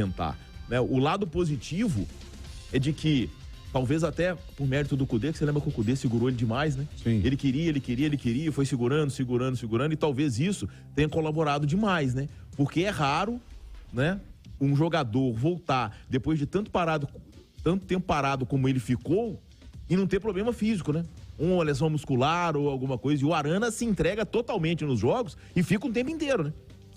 tentar, né? O lado positivo é de que, talvez até por mérito do Cudê, que você lembra que o Cudê segurou ele demais, né? Sim. Ele queria, foi segurando, e talvez isso tenha colaborado demais, né? Porque é raro, né, um jogador voltar depois de tanto tempo parado como ele ficou e não ter problema físico, né? Uma lesão muscular ou alguma coisa. E o Arana se entrega totalmente nos jogos e fica um tempo inteiro, né?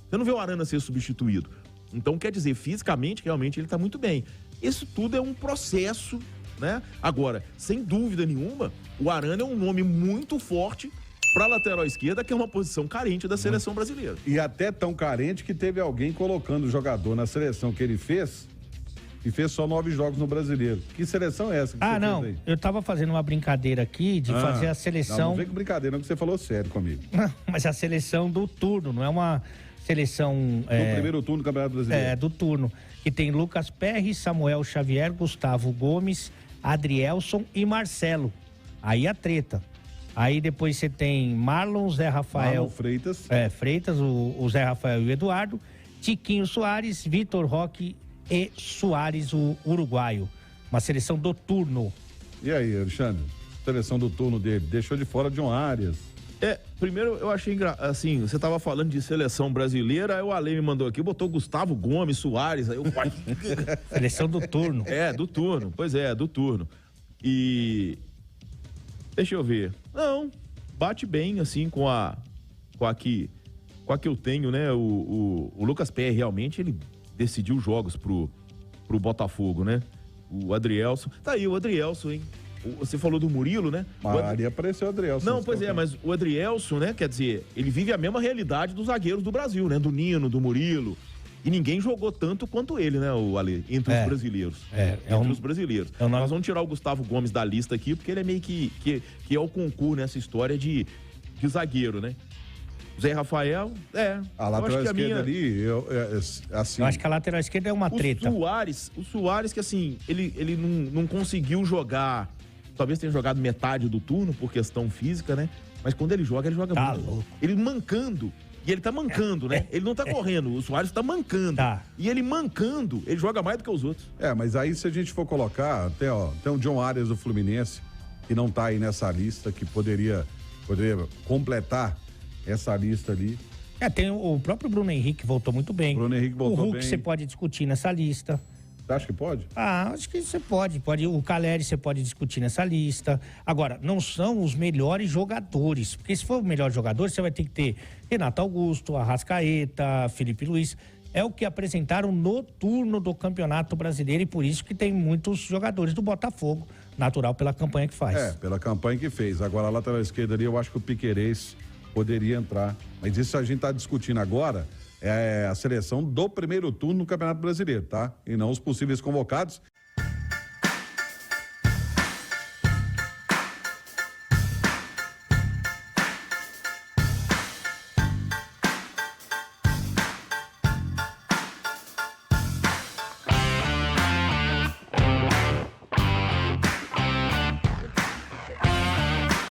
Você não vê o Arana ser substituído. Então, quer dizer, fisicamente, realmente, ele tá muito bem. Isso tudo é um processo, né? Agora, sem dúvida nenhuma, o Arana é um nome muito forte para lateral esquerda, que é uma posição carente da seleção brasileira. E até tão carente que teve alguém colocando o jogador na seleção que ele fez e fez só 9 jogos no Brasileiro. Que seleção é essa que você não, fez aí? eu tava fazendo uma brincadeira aqui de fazer a seleção... Não vem com brincadeira, não, que você falou sério comigo. Mas a seleção do turno, não é uma seleção... No primeiro turno do Campeonato Brasileiro. Do turno, que tem Lucas Perry, Samuel Xavier, Gustavo Gomes, Adrielson e Marcelo. Aí a treta. Aí depois você tem Marlon, Zé Rafael... Marlon Freitas. Freitas, o Zé Rafael e o Eduardo, Tiquinho Soares, Vitor Roque e Soares, o uruguaio. Uma seleção do turno. E aí, Alexandre? Seleção do turno dele. Deixou de fora John Arias. Primeiro eu achei assim, você tava falando de seleção brasileira, aí o Ale me mandou aqui, botou Gustavo Gomes, Soares, aí eu... Seleção do turno. Do turno, pois é, do turno. E... deixa eu ver. Não, bate bem, assim, com a que eu tenho, né? O Lucas Perry, realmente, ele decidiu jogos pro Botafogo, né? O Adrielson. Tá aí o Adrielson, hein? Você falou do Murilo, né? Ali apareceu o Adrielson. Não, pois é, mas o Adrielson, né? Quer dizer, ele vive a mesma realidade dos zagueiros do Brasil, né? Do Nino, do Murilo. E ninguém jogou tanto quanto ele, né, o Ale? Entre os brasileiros. Entre os brasileiros. Nós vamos tirar o Gustavo Gomes da lista aqui, porque ele é meio que é o concurso nessa história de zagueiro, né? Zé Rafael, A lateral esquerda ali, assim... Eu acho que a lateral esquerda é uma treta. O Soares, que assim, ele não conseguiu jogar, talvez tenha jogado metade do turno por questão física, né? Mas quando ele joga muito. Louco. Ele mancando. E ele tá mancando, né? Ele não tá correndo, o Soares tá mancando. E ele mancando, ele joga mais do que os outros. Mas aí se a gente for colocar, tem o John Arias do Fluminense, que não tá aí nessa lista, que poderia completar essa lista ali. Tem o próprio Bruno Henrique, voltou muito bem. Bruno Henrique voltou bem. O Hulk você pode discutir nessa lista. Você acha que pode? Acho que você pode. O Caleri você pode discutir nessa lista. Agora, não são os melhores jogadores. Porque se for o melhor jogador, você vai ter que ter Renato Augusto, Arrascaeta, Felipe Luiz. É o que apresentaram no turno do Campeonato Brasileiro e por isso que tem muitos jogadores do Botafogo, natural pela campanha que faz. Pela campanha que fez. Agora, a lateral esquerda ali, eu acho que o Piquerez poderia entrar. Mas isso a gente tá discutindo agora, a seleção do primeiro turno no Campeonato Brasileiro, tá? E não os possíveis convocados.